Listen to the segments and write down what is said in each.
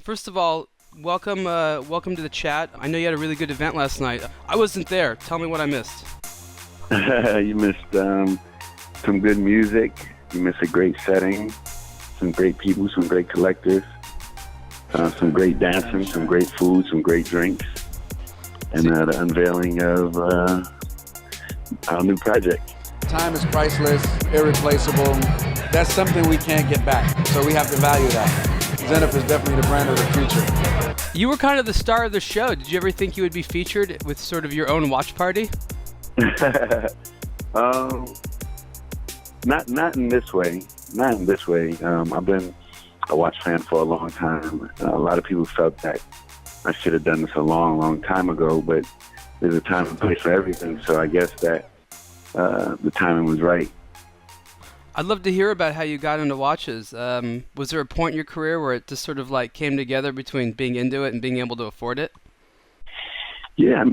First of all, welcome to the chat. I know you had a really good event last night. I wasn't there. Tell me what I missed. You missed some good music. You missed a great setting, some great people, some great collectors, some great dancing, some great food, some great drinks, and the unveiling of our new project. Time is priceless, irreplaceable. That's something we can't get back, so we have to value that. Zenith is definitely the brand of the future. You were kind of the star of the show. Did you ever think you would be featured with sort of your own watch party? Not in this way. Not in this way. I've been a watch fan for a long time. A lot of people felt that I should have done this a long, long time ago, but there's a time and place for everything, so I guess that the timing was right. I'd love to hear about how you got into watches. Was there a point in your career where it just sort of like came together between being into it and being able to afford it? Yeah,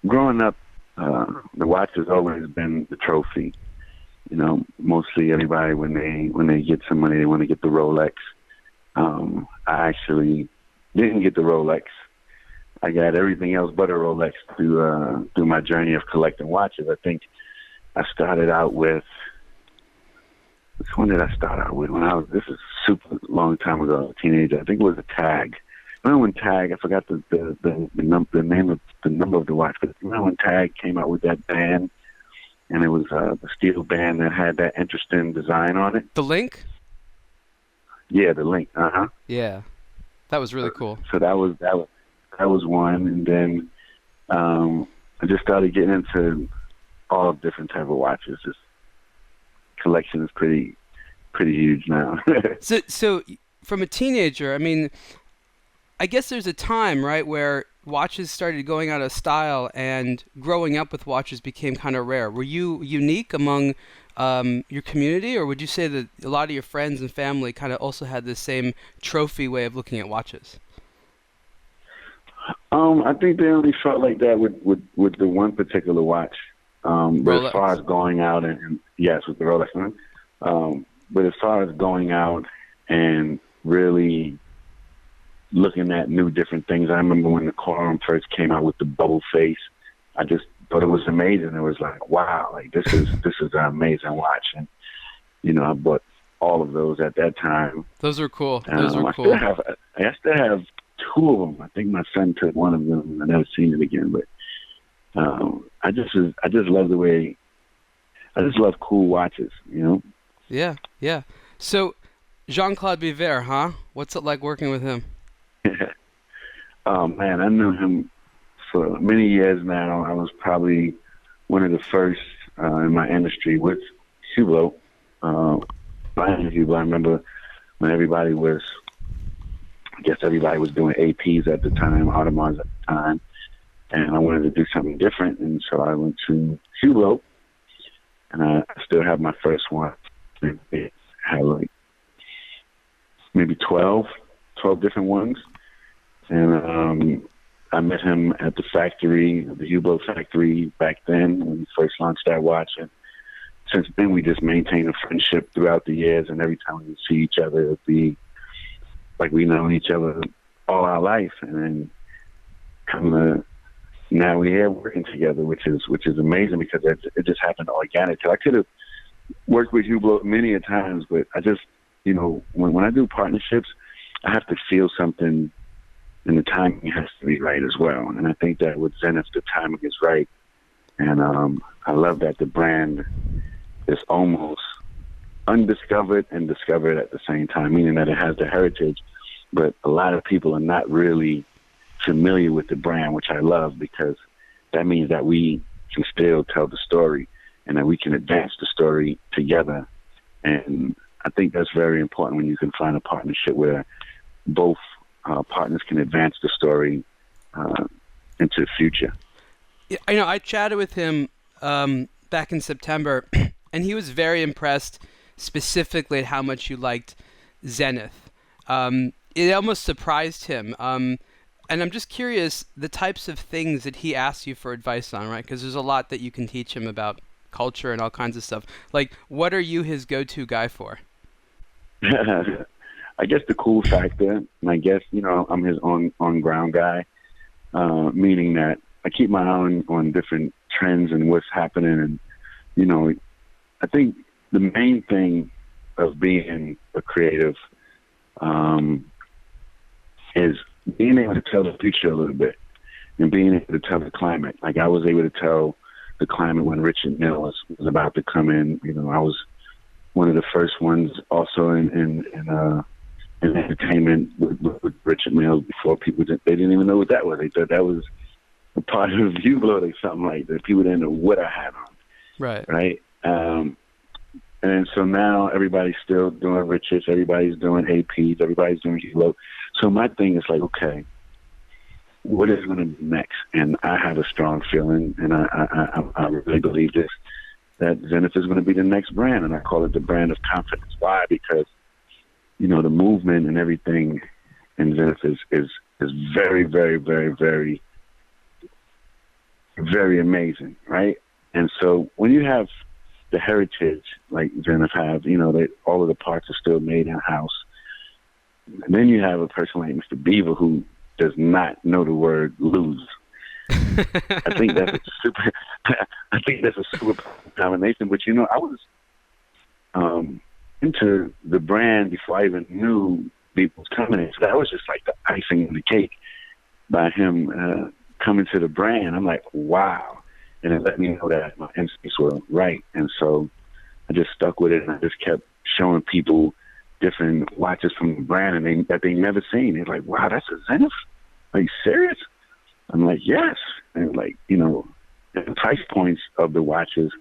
growing up, the watch has always been the trophy. You know, mostly everybody when they get some money, they want to get the Rolex. I actually didn't get the Rolex. I got everything else but a Rolex through my journey of collecting watches. I think I started out with. Which one did I start out with? This is a super long time ago, a teenager. I think it was a Tag. Remember when Tag? I forgot the name of the number of the watch, but remember when Tag came out with that band, and it was the steel band that had that interesting design on it. The Link? Yeah, the Link. Yeah, that was really cool. So that was one, and then I just started getting into all different type of watches. Just collection is pretty huge now. So from a teenager, I mean, I guess there's a time, right, where watches started going out of style and growing up with watches became kind of rare. Were you unique among your community, or would you say that a lot of your friends and family kind of also had the same trophy way of looking at watches? I think they only felt like that with the one particular watch. But as far as going out and yes, with the Rolex one. But as far as going out and really looking at new different things, I remember when the Quorum first came out with the bubble face. I just thought it was amazing. It was like, wow, like this is an amazing watch. And you know, I bought all of those at that time. Those are cool. Those are cool. I still have two of them. I think my son took one of them, and I never seen it again. But I just love the way. I just love cool watches, you know. Yeah. So, Jean-Claude Biver, huh? What's it like working with him? Oh man, I knew him for many years now. I was probably one of the first in my industry with Hublot. Buying Hublot. I remember when everybody was doing APs at the time, Audemars at the time. And I wanted to do something different, and so I went to Hublot, and I still have my first one. It had like maybe 12 different ones, and I met him at the factory, the Hublot factory back then when we first launched that watch, and since then we just maintained a friendship throughout the years, and every time we would see each other, it would be like we known each other all our life, and then now we're here working together, which is amazing because it just happened organically. I could have worked with Hublot many a times, but I just, you know, when I do partnerships, I have to feel something, and the timing has to be right as well. And I think that with Zenith, the timing is right. And I love that the brand is almost undiscovered and discovered at the same time, meaning that it has the heritage, but a lot of people are not really familiar with the brand, which I love because that means that we can still tell the story and that we can advance the story together. And I think that's very important when you can find a partnership where both partners can advance the story into the future. Yeah, I know I chatted with him back in September, and he was very impressed specifically at how much you liked Zenith. It almost surprised him. And I'm just curious, the types of things that he asks you for advice on, right? Because there's a lot that you can teach him about culture and all kinds of stuff. Like, what are you his go-to guy for? I guess the cool factor, and I guess, you know, I'm his on ground guy, meaning that I keep my eye on different trends and what's happening. And, you know, I think the main thing of being a creative is being able to tell the future a little bit and being able to tell the climate. Like I was able to tell the climate when Richard Mille was about to come in. You know, I was one of the first ones also in entertainment with Richard Mille before people they didn't even know what that was. They thought that was a part of U-Bloat or something like that. People didn't know what I had on. Right. Right. And so now everybody's still doing Richards, everybody's doing APs, everybody's doing U-Bloat. So my thing is like, okay, what is going to be next? And I have a strong feeling, and I really believe this, that Zenith is going to be the next brand, and I call it the brand of confidence. Why? Because, you know, the movement and everything in Zenith is very, very, very, very, very amazing, right? And so when you have the heritage like Zenith have, you know, that all of the parts are still made in-house, and then you have a person like Mr. Beaver who does not know the word lose. I think that's a super combination. But you know, I was into the brand before I even knew Beaver was coming in. So that was just like the icing on the cake by him coming to the brand. I'm like, wow. And it let me know that my instincts were right. And so I just stuck with it, and I just kept showing people different watches from the brand and that they never seen. They're like, wow, that's a Zenith? Are you serious? I'm like, yes. And like, you know, the price points of the watches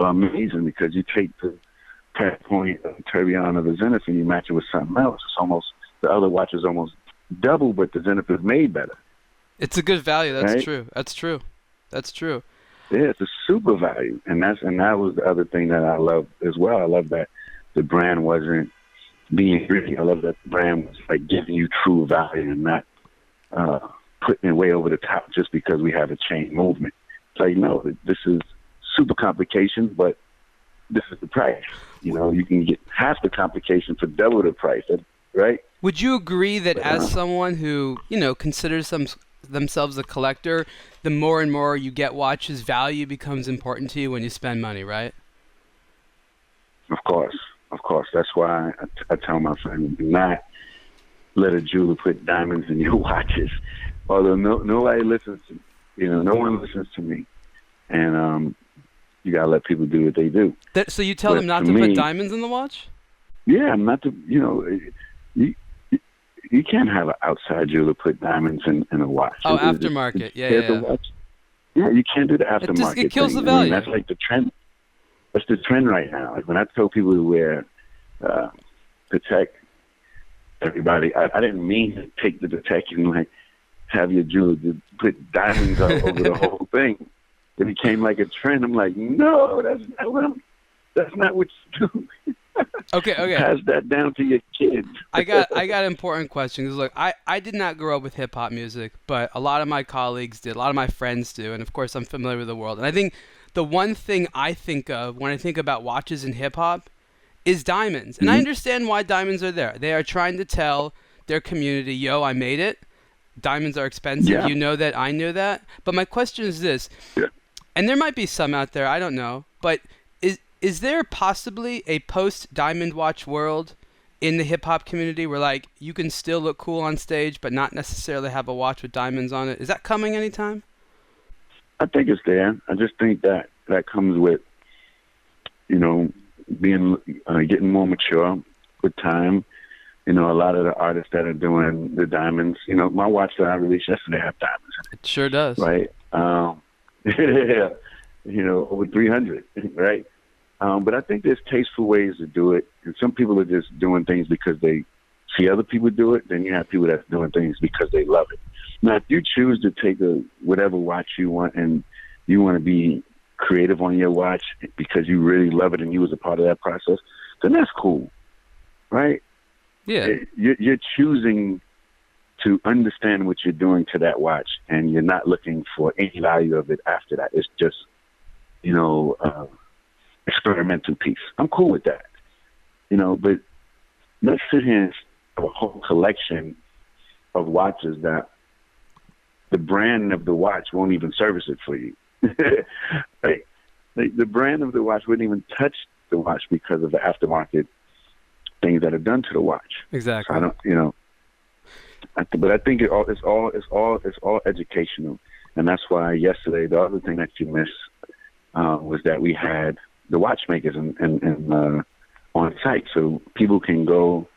are amazing because you take the price point of the tourbillon of the Zenith and you match it with something else. It's almost, the other watch is almost double, but the Zenith is made better. It's a good value. That's right? true. That's true. That's true. Yeah, it's a super value. And that was the other thing that I love as well. I love that the brand wasn't being greedy. I love that the brand was like giving you true value and not putting it way over the top just because we have a chain movement. It's like, no, this is super complications, but this is the price. You know, you can get half the complication for double the price, right? Would you agree that as someone who, you know, considers themselves a collector, the more and more you get watches, value becomes important to you when you spend money, right? Of course. That's why I tell my friends, do not let a jeweler put diamonds in your watches. Although nobody listens to, you know, no one listens to me. And you got to let people do what they do. So you tell them not to put diamonds in the watch? Yeah, not to, you know, you can't have an outside jeweler put diamonds in a watch. Oh, aftermarket. Yeah. Yeah, you can't do the aftermarket. It kills thing. the value. I mean, that's like the trend. That's the trend right now. Like when I tell people to wear Protect, everybody, I didn't mean to take the Protect and like have your jeweler put diamonds all over the whole thing. It became like a trend. I'm like, no, that's not what you do. Okay. Pass that down to your kids. I got an important question. 'Cause look, I did not grow up with hip hop music, but a lot of my colleagues did, a lot of my friends do, and of course I'm familiar with the world. And I think the one thing I think of when I think about watches in hip hop is diamonds. And I understand why diamonds are there. They are trying to tell their community, yo, I made it. Diamonds are expensive. Yeah. You know that. I knew that. But my question is this, and there might be some out there, I don't know, but is there possibly a post-diamond watch world in the hip-hop community where, like, you can still look cool on stage but not necessarily have a watch with diamonds on it? Is that coming anytime? I think it's there. I just think that comes with, you know, being getting more mature with time. You know, a lot of the artists that are doing the diamonds, you know, my watch that I released yesterday have diamonds in it. It sure does. Right? Yeah. You know, over 300, right? But I think there's tasteful ways to do it. And some people are just doing things because they see other people do it. Then you have people that's doing things because they love it. Now, if you choose to take whatever watch you want and you want to be creative on your watch because you really love it and you was a part of that process, then that's cool, right? Yeah. You're choosing to understand what you're doing to that watch, and you're not looking for any value of it after that. It's just, you know, experimental piece. I'm cool with that, you know, but let's sit here and have a whole collection of watches that the brand of the watch won't even service it for you. Right? The brand of the watch wouldn't even touch the watch because of the aftermarket things that are done to the watch. Exactly. So I don't, but I think it's all educational, and that's why yesterday the other thing that you missed was that we had the watchmakers and on site, so people can go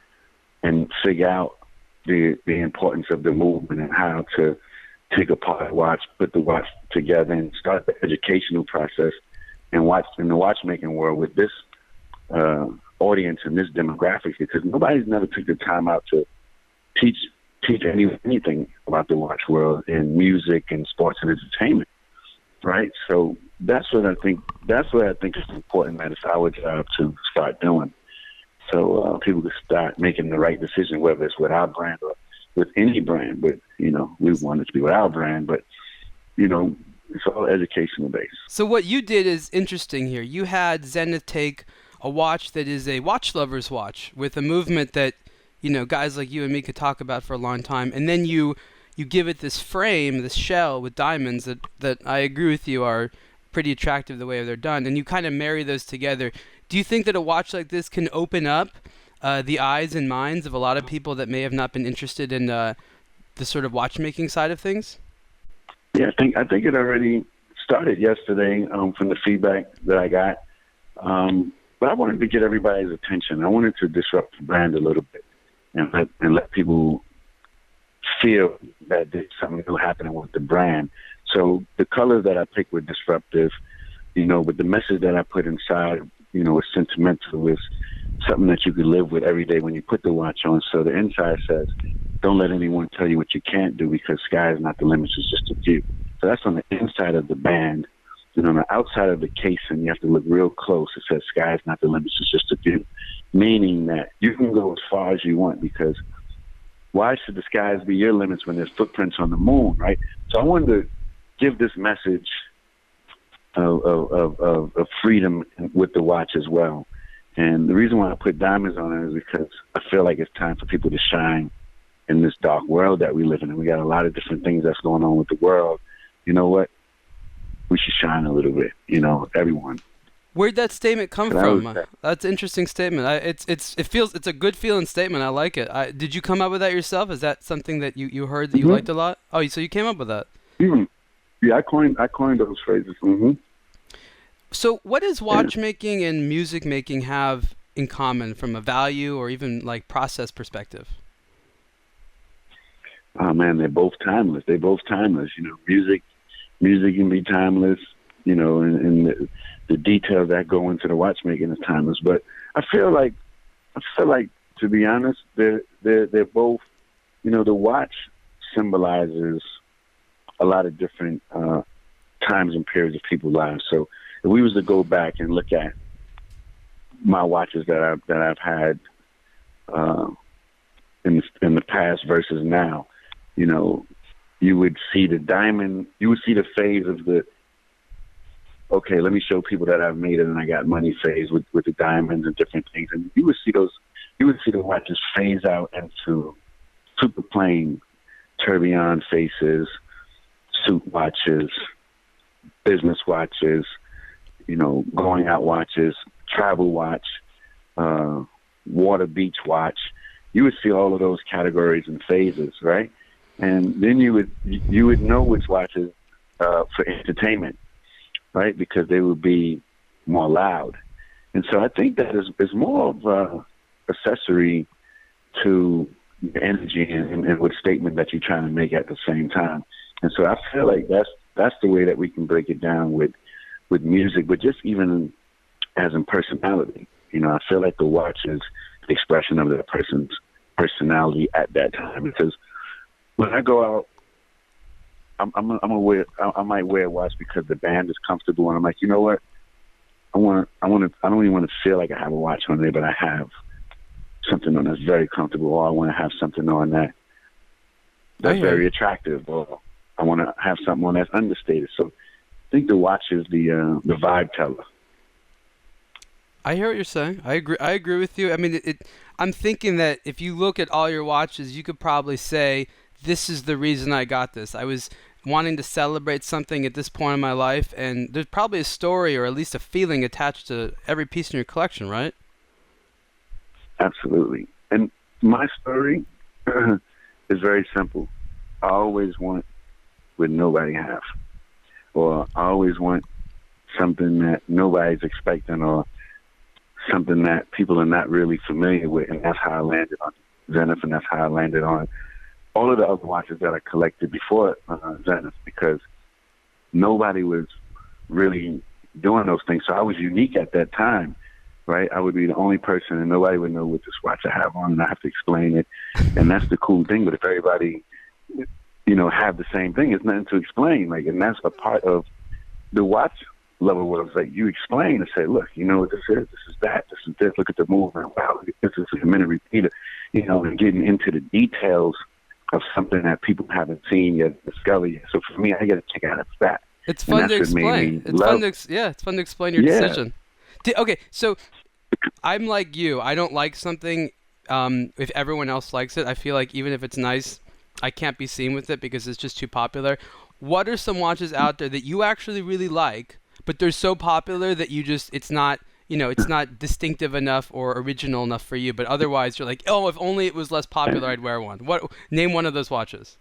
and figure out the importance of the movement and how to take apart a watch, put the watch together, and start the educational process and watch in the watchmaking world with this audience and this demographic, because nobody's never took the time out to teach anything about the watch world in music and sports and entertainment, right? So that's what I think is important, that it's our job to start doing, so people can start making the right decision, whether it's with our brand or with any brand. But we want it to be with our brand, but it's all educational based. So what you did is interesting here. You had Zenith take a watch that is a watch lover's watch with a movement that guys like you and me could talk about for a long time, and then you give it this frame, this shell with diamonds that I agree with you are pretty attractive the way they're done, and you kind of marry those together. Do you think that a watch like this can open up the eyes and minds of a lot of people that may have not been interested in the sort of watchmaking side of things? Yeah, I think it already started yesterday from the feedback that I got. But I wanted to get everybody's attention. I wanted to disrupt the brand a little bit and let people feel that there's something new happening with the brand. So the colors that I picked were disruptive, but the message that I put inside, was sentimental, was something that you could live with every day when you put the watch on. So the inside says, don't let anyone tell you what you can't do, because sky is not the limit, it's just a view. So that's on the inside of the band. And on the outside of the casing, you have to look real close. It says, sky is not the limit, it's just a view. Meaning that you can go as far as you want, because why should the skies be your limits when there's footprints on the moon, right? So I wanted to give this message of freedom with the watch as well. And the reason why I put diamonds on it is because I feel like it's time for people to shine in this dark world that we live in. And we got a lot of different things that's going on with the world. You know what? We should shine a little bit, everyone. Where'd that statement come from? That's an interesting statement. It's a good feeling statement. I like it. Did you come up with that yourself? Is that something that you heard that you liked a lot? Oh, so you came up with that? Yeah, I coined those phrases. So what does watchmaking and music making have in common from a value or even like process perspective? Oh man, they're both timeless. Music can be timeless, and the details that go into the watchmaking is timeless. But I feel like, to be honest, they're both. The watch symbolizes a lot of different times and periods of people's lives. So if we was to go back and look at my watches that I've had in the past versus now, you would see the diamond, you would see the phase of the, okay, let me show people that I've made it and I got money phase with the diamonds and different things. And you would see the watches phase out into super plain tourbillon faces, suit watches, business watches, going out watches, travel watch, water beach watch. You would see all of those categories and phases, right? And then you would know which watches for entertainment, right? Because they would be more loud. And so I think that is more of a accessory to the energy and what statement that you're trying to make at the same time. And so I feel like that's the way that we can break it down with music, but just even as in personality. I feel like the watch is the expression of that person's personality at that time. Because when I go out, I might wear a watch because the band is comfortable, and I'm like, you know what? I don't even want to feel like I have a watch on there, but I have something on that's very comfortable, or I want to have something on that's very attractive, or I want to have something on that's understated. So I think the watch is the vibe teller. I hear what you're saying. I agree. I agree with you. I mean, I'm thinking that if you look at all your watches, you could probably say, this is the reason I got this. I was wanting to celebrate something at this point in my life, and there's probably a story or at least a feeling attached to every piece in your collection, right? Absolutely. And my story is very simple. I always want what nobody have, or I always want something that nobody's expecting, or something that people are not really familiar with, and that's how I landed on Zenith, and that's how I landed on all of the other watches that I collected before Zenith, because nobody was really doing those things. So I was unique at that time, right? I would be the only person, and nobody would know what this watch I have on, and I have to explain it. And that's the cool thing. But if everybody, have the same thing, it's nothing to explain. Like, and that's a part of the watch level where it's like you explain and say, look, you know what this is that, this is this, look at the movement, wow, look at this is a minute repeater, and getting into the details of something that people haven't seen yet, discovered yet. So for me, I get a kick out of that. It's fun to explain. It's fun to explain your decision. Okay, so I'm like you. I don't like something if everyone else likes it. I feel like even if it's nice, I can't be seen with it because it's just too popular. What are some watches out there that you actually really like, but they're so popular that it's not distinctive enough or original enough for you, but otherwise you're like, oh, if only it was less popular, I'd wear one. Name one of those watches.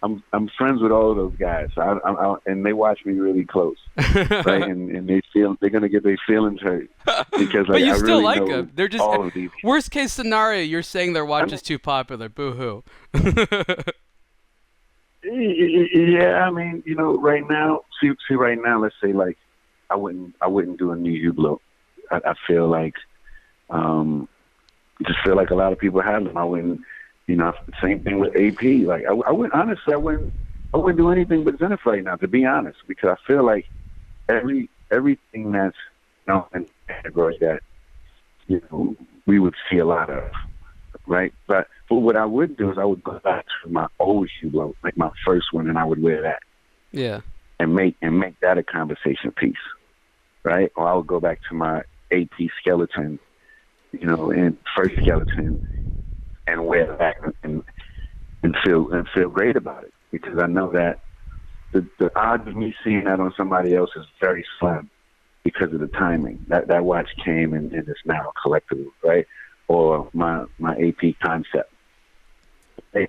I'm friends with all of those guys, so and they watch me really close, right? and they're gonna get their feelings hurt because but you I still really like know them. They're just all of these. Worst case scenario. You're saying their watch is too popular. Boo hoo. Yeah, I mean, right now, right now, let's say like I wouldn't do a new Hublot. I feel like, just feel like a lot of people have them. I wouldn't, same thing with AP. Like I wouldn't, honestly, I wouldn't do anything but Zenith right now, to be honest, because I feel like everything that's in category that we would see a lot of, right? But what I would do is I would go back to my old Hublot, like my first one, and I would wear that. Yeah. And make that a conversation piece, right? Or I would go back to my AP skeleton, and first skeleton, and wear that and feel great about it, because I know that the odds of me seeing that on somebody else is very slim because of the timing. That watch came and it's now collectible, right? Or my AP concept. The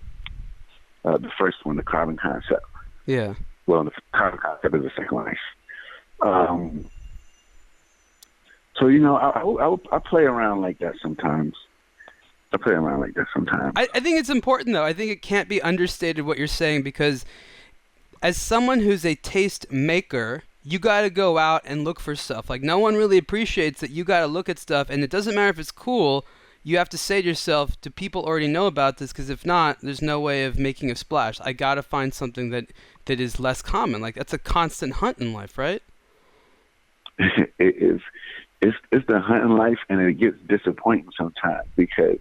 first one, the carbon concept. Yeah. Well, the carbon concept is the second one. So, I play around like that sometimes. I think it's important, though. I think it can't be understated what you're saying, because as someone who's a taste maker, you got to go out and look for stuff. Like, no one really appreciates that you got to look at stuff, and it doesn't matter if it's cool. You have to say to yourself, do people already know about this? Because if not, there's no way of making a splash. I got to find something that is less common. Like, that's a constant hunt in life, right? It is. It's the hunt in life, and it gets disappointing sometimes because,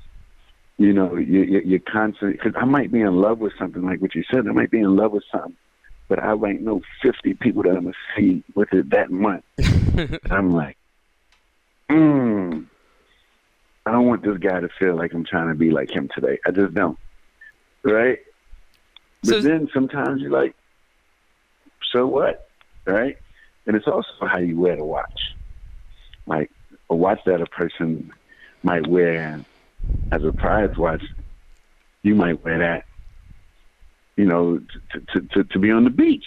you're constantly, because I might be in love with something, like what you said. I might be in love with something, but I might know 50 people that I'm going to see with it that month. I'm like, I don't want this guy to feel like I'm trying to be like him today. I just don't. Right? But then sometimes you're like, so what? Right? And it's also how you wear the watch. Like a watch that a person might wear as a prize watch, you might wear that, to be on the beach.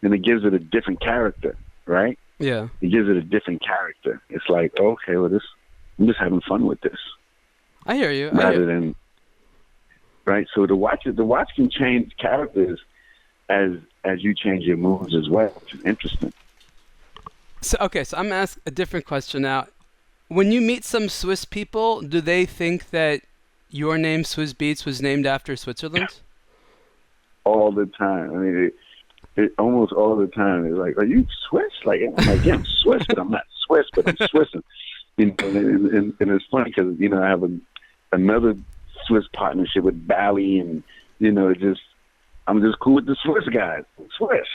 And it gives it a different character, right? Yeah. It gives it a different character. It's like, okay, well, I'm just having fun with this. I hear you. Rather than, right? So the watch can change characters as you change your moves as well, which is interesting. So I'm going to ask a different question now. When you meet some Swiss people, do they think that your name, Swizz Beatz, was named after Switzerland? All the time. I mean, it almost all the time. It's like, are you Swiss? Like, I'm like, yeah, I'm Swiss, but I'm not Swiss, but I'm Swissin'. And it's funny because, I have another Swiss partnership with Bally, and, I'm just cool with the Swiss guys. Swiss.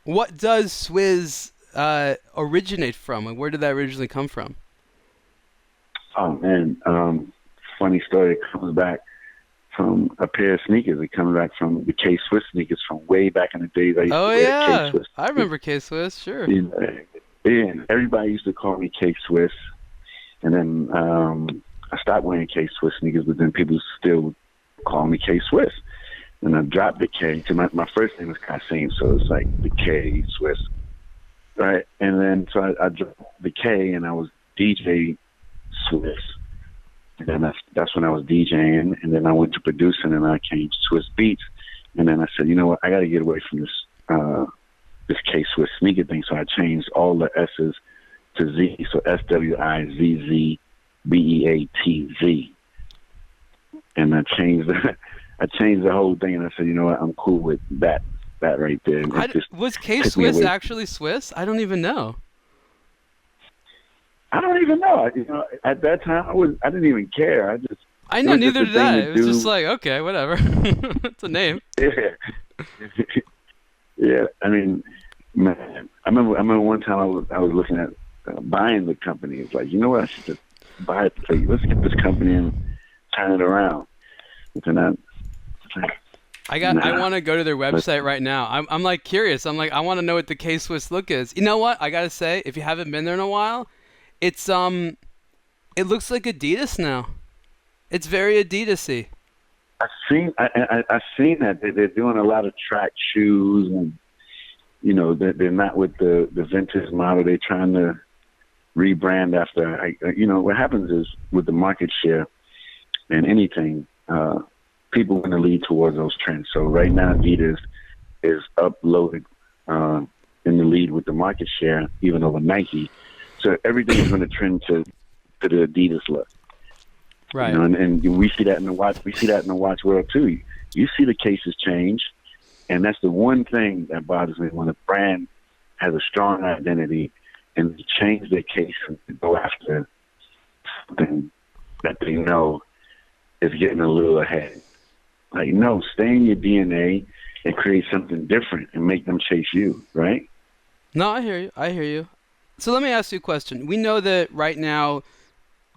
What does Swizz originate from? Like, where did that originally come from? Oh man, funny story. It comes back from a pair of sneakers. It comes back from the K-Swiss sneakers from way back in the days. I used to wear K-Swiss. I remember K-Swiss, sure. Yeah, everybody used to call me K-Swiss. And then I stopped wearing K-Swiss sneakers, but then people still call me K-Swiss. And I dropped the K. My first name is Kasim, so it's like the K-Swiss. Right? And then so I dropped the K, and I was DJ Swiss. And then that's when I was DJing, and then I went to producing, and I came to Swizz Beatz. And then I said, you know what, I got to get away from this K-Swiss sneaker thing. So I changed all the S's to Z, so SWIZZ BEATZ. And I changed the whole thing, and I said, you know what, I'm cool with that right there. Was K-Swiss actually Swiss? I don't even know. I don't even know. You know, at that time, I didn't even care. I know, neither did I. It was just like, okay, whatever. It's a name. Yeah. Yeah. I mean, man, I remember one time I was looking at buying the company. It's like, you know what? I should just buy it. Like, let's get this company and turn it around. And I want to go to their website right now. I'm like curious. I'm like, I want to know what the K-Swiss look is. You know what? I gotta say, if you haven't been there in a while, it's it looks like Adidas now. It's very Adidas-y. I've seen that they're doing a lot of track shoes, and you know they're not with the vintage model. They're trying to rebrand after. You know what happens is with the market share and anything, people want to lead towards those trends. So right now, Adidas is uploaded in the lead with the market share, even over Nike. So everything is going to trend to the Adidas look. Right. You know, and we see that in the watch. We see that in the watch world too. You see the cases change, and that's the one thing that bothers me when a brand has a strong identity and they change their case and go after something that they know is getting a little ahead. Like, no, stay in your DNA and create something different and make them chase you, right? No, I hear you. So let me ask you a question. We know that right now,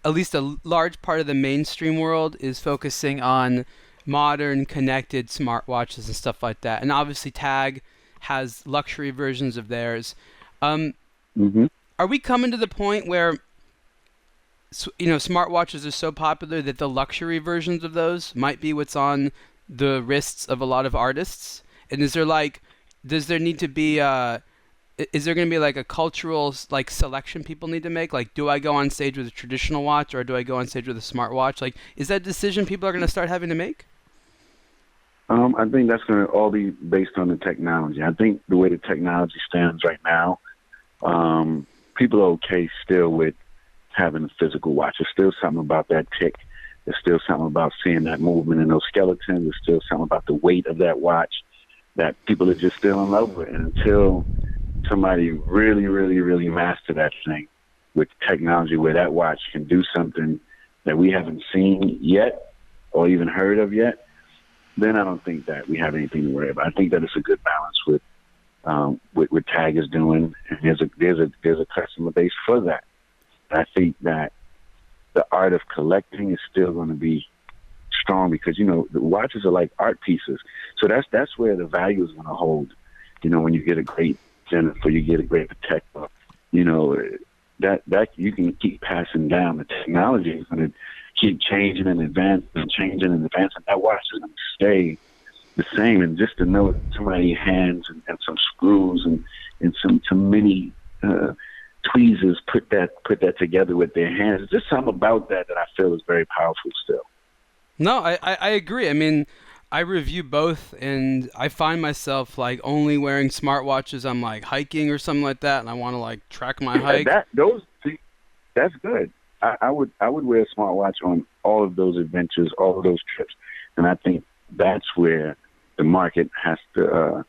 at least a large part of the mainstream world is focusing on modern, connected smartwatches and stuff like that. And obviously Tag has luxury versions of theirs. Are we coming to the point where, you know, smartwatches are so popular that the luxury versions of those might be what's on the wrists of a lot of artists? And does there need to be is there going to be like a cultural like selection people need to make? Like, do I go on stage with a traditional watch or do I go on stage with a smartwatch? Like, is that a decision people are going to start having to make? I think that's going to all be based on the technology. I think the way the technology stands right now, people are okay still with having a physical watch. There's still something about that tick. There's still something about seeing that movement in those skeletons. There's still something about the weight of that watch that people are just still in love with. And until somebody really, really, really master that thing with technology where that watch can do something that we haven't seen yet or even heard of yet, then I don't think that we have anything to worry about. I think that it's a good balance with what Tag is doing, and there's a customer base for that. I think that the art of collecting is still going to be strong because, you know, the watches are like art pieces. So that's where the value is going to hold. You know, when you get a great Zenith or you get a great Protector, you know, that you can keep passing down. The technology is going to keep changing and advancing and changing and advancing. That watch is going to stay the same. And just to know somebody's hands and some screws and some mini tweezers put that together with their hands. There's just something about that I feel is very powerful still. No, I agree. I mean, I review both, and I find myself like only wearing smartwatches. I'm like hiking or something like that, and I want to like track my hike. That's good. I would wear a smartwatch on all of those adventures, all of those trips, and I think that's where the market has to,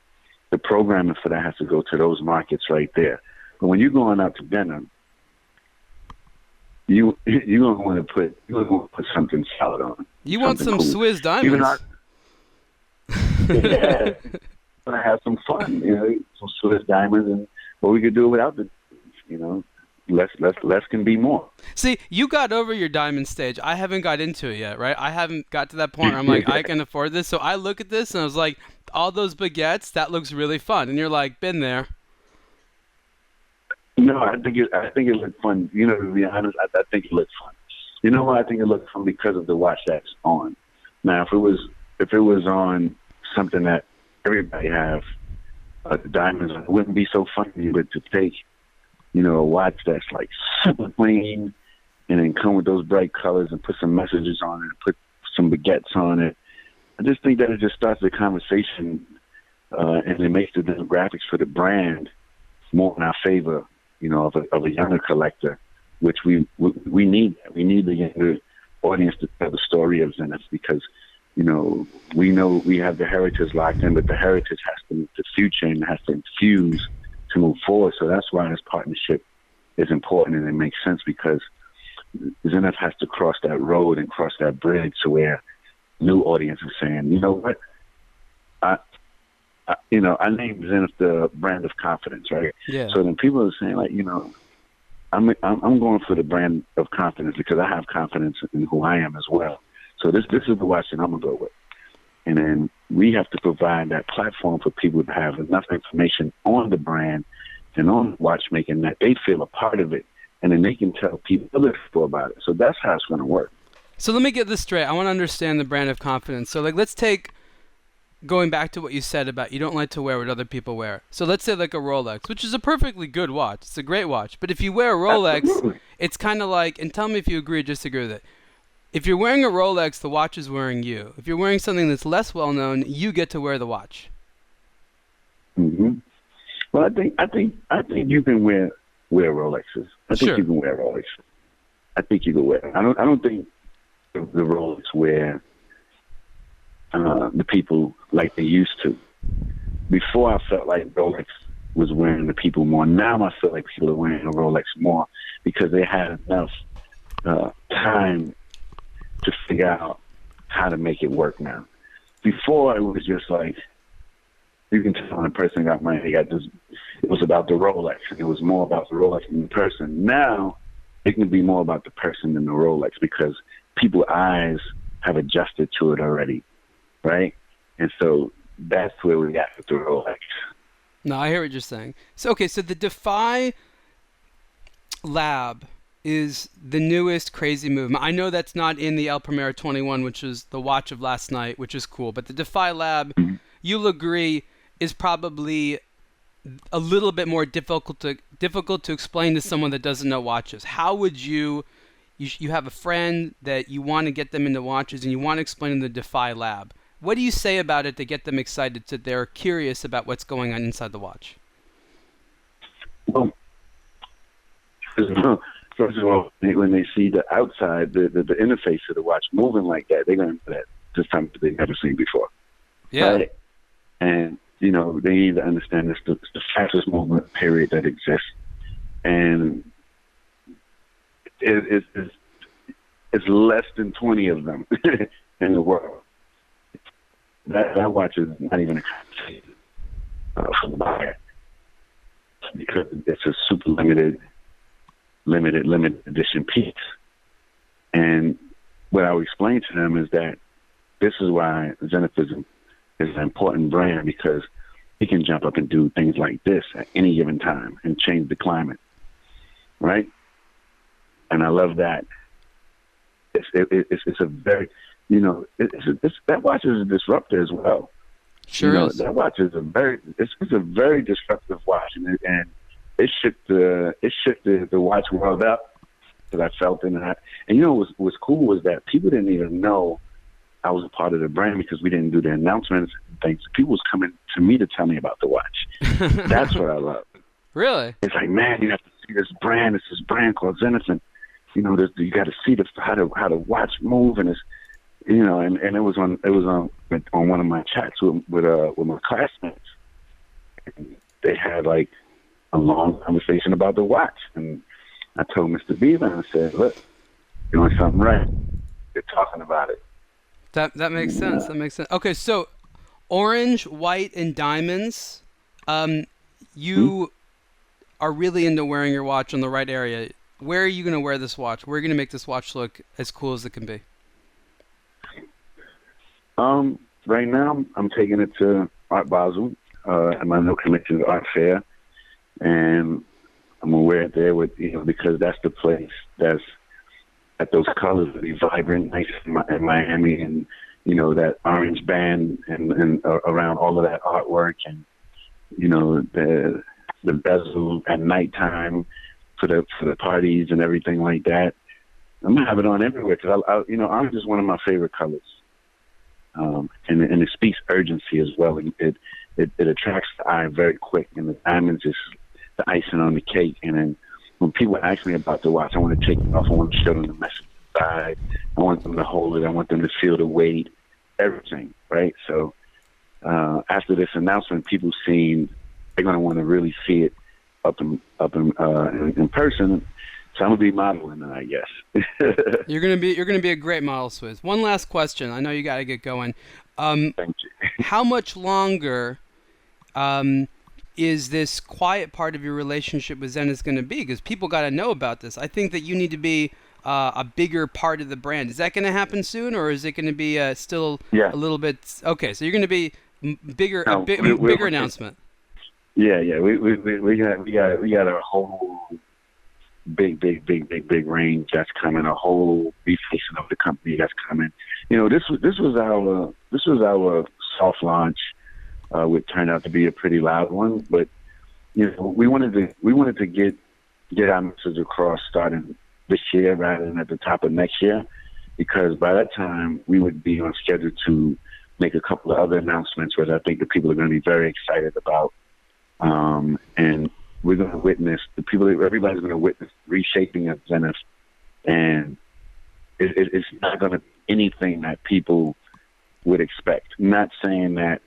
the programming for that has to go to those markets right there. But when you're going out to dinner, you're gonna want to put something solid on. You want some cool. Swizz diamonds. Yeah, gonna have some fun, you know, some Swizz diamonds, and or we could do it without the, less can be more. See, you got over your diamond stage. I haven't got into it yet, right? I haven't got to that point where I'm like, I can afford this. So I look at this and I was like, all those baguettes, that looks really fun. And you're like, been there. No, I think it looked fun. To be honest, I think it looked fun. You know why I think it looked fun? Because of the watch that's on. Now, if it was on something that everybody have diamonds on, it wouldn't be so fun to you. But to take, a watch that's like super clean, and then come with those bright colors and put some messages on it, and put some baguettes on it. I just think that it just starts the conversation, and it makes the demographics for the brand more in our favor, of a younger collector, which we need. We need the younger audience to tell the story of Zenith because, we know we have the heritage locked in, but the heritage has to, the future and has to infuse to move forward. So that's why this partnership is important, and it makes sense because Zenith has to cross that road and cross that bridge to where new audience is saying, you know what, I named Zenith the brand of confidence, right? Yeah. So then people are saying, like, I'm going for the brand of confidence because I have confidence in who I am as well. So this is the watch that I'm gonna go with. And then we have to provide that platform for people to have enough information on the brand and on watchmaking that they feel a part of it, and then they can tell other people about it. So that's how it's going to work. So let me get this straight. I want to understand the brand of confidence. So let's take, going back to what you said about you don't like to wear what other people wear. So let's say like a Rolex, which is a perfectly good watch. It's a great watch. But if you wear a Rolex, Absolutely. It's kind of like, and tell me if you agree or disagree with it. If you're wearing a Rolex, the watch is wearing you. If you're wearing something that's less well known, you get to wear the watch. Mm-hmm. Well, I think you can wear Rolexes. I think Sure. you can wear Rolexes. I think you can wear. I don't think the Rolex wear the people like they used to. Before, I felt like Rolex was wearing the people more. Now I feel like people are wearing a Rolex more because they had enough time to figure out how to make it work now. Before, it was just like, you can tell when a person got money, they got this. It was about the Rolex, and it was more about the Rolex than the person. Now, it can be more about the person than the Rolex because people's eyes have adjusted to it already, right? And so that's where we got with the Rolex. No, I hear what you're saying. So the Defy Lab is the newest crazy movement. I know that's not in the El Primera 21, which is the watch of last night, which is cool. But the Defy Lab, you'll agree, is probably a little bit more difficult to explain to someone that doesn't know watches. How would you have a friend that you want to get them into watches and you want to explain them the Defy Lab. What do you say about it to get them excited so they're curious about what's going on inside the watch? Well, first of all, when they see the outside, the interface of the watch moving like that, they're going to know that this time they've never seen before. Yeah. Right? And, they need to understand it's the fastest movement period that exists. And it's less than 20 of them in the world. That watch is not even a conversation for the buyer because it's a super limited edition piece. And what I would explain to them is that this is why Zenith is an important brand because it can jump up and do things like this at any given time and change the climate, right? And I love that. It's a very, that watch is a disruptor as well. Sure is. That watch is a very disruptive watch, and it shook the watch world up that I felt in that. And what was cool was that people didn't even know I was a part of the brand because we didn't do the announcements and things. People was coming to me to tell me about the watch. That's what I love. Really? It's like, man, you have to see this brand. It's this brand called Zenith, and you got to see how the watch move, and it's and it was on one of my chats with my classmates. And they had like a long conversation about the watch, and I told Mr. Beaver, I said, look, you're doing something right. They're talking about it. That makes sense. That makes sense. Okay, so orange, white, and diamonds. You are really into wearing your watch on the right area, where are you going to wear this watch? Where are you going to make this watch look as cool as it can be? Right now, I'm taking it to Art Basel, at my new collection's art fair, and I'm gonna wear it there with, because that's the place that's that those colors will be vibrant, nice in Miami, and that orange band and around all of that artwork, and the bezel at nighttime for the parties and everything like that. I'm gonna have it on everywhere because orange is one of my favorite colors. And it speaks urgency as well. It attracts the eye very quick, and the diamond's just the icing on the cake. And then when people ask me about the watch, I want to take it off. I want to show them the message inside. I want them to hold it. I want them to feel the weight, everything, right? So after this announcement, people they're going to want to really see it up in person. So I'm gonna be modeling it, I guess. You're gonna be a great model, Swizz. One last question. I know you got to get going. Thank you. How much longer is this quiet part of your relationship with Zenith going to be? Because people got to know about this. I think that you need to be a bigger part of the brand. Is that going to happen soon, or is it going to be still a little bit? Okay, so you're going to be bigger, bigger announcement. Yeah. We got a whole big range that's coming, a whole refacing of the company that's coming. This was our soft launch, which turned out to be a pretty loud one, but we wanted to get our message across starting this year rather than at the top of next year, because by that time we would be on schedule to make a couple of other announcements, which I think the people are going to be very excited about, and we're going to witness everybody's going to witness reshaping of Zenith, and it's not going to be anything that people would expect. I'm not saying that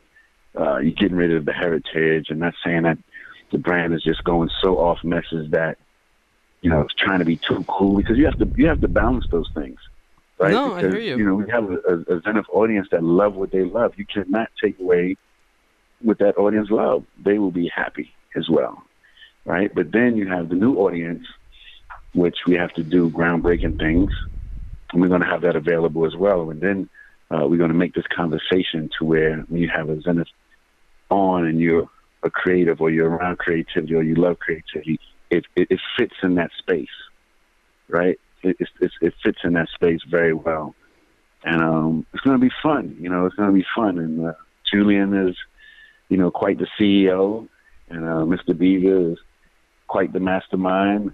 you're getting rid of the heritage, and not saying that the brand is just going so off message that it's trying to be too cool, because you have to balance those things, right? No, because, I hear you. We have a Zenith audience that love what they love. You cannot take away what that audience love. They will be happy as well. Right, but then you have the new audience, which we have to do groundbreaking things, and we're going to have that available as well. And then we're going to make this conversation to where when you have a Zenith on and you're a creative, or you're around creativity, or you love creativity, it fits in that space, right? It fits in that space very well, and it's going to be fun. It's going to be fun. And Julian is, quite the CEO, and Mr. Beaver is quite the mastermind,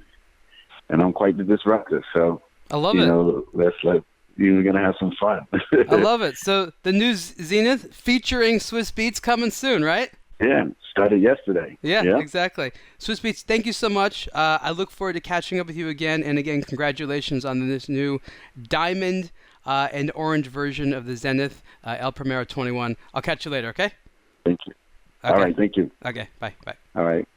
and I'm quite the disruptor. So I love it. You're gonna have some fun. I love it. So the new Zenith featuring Swizz Beatz coming soon, right? Yeah, started yesterday. Yeah, exactly. Swizz Beatz, thank you so much. I look forward to catching up with you again. And again, congratulations on this new diamond and orange version of the Zenith El Primero 21. I'll catch you later, okay? Thank you. Okay. All right, thank you. Okay, bye. All right.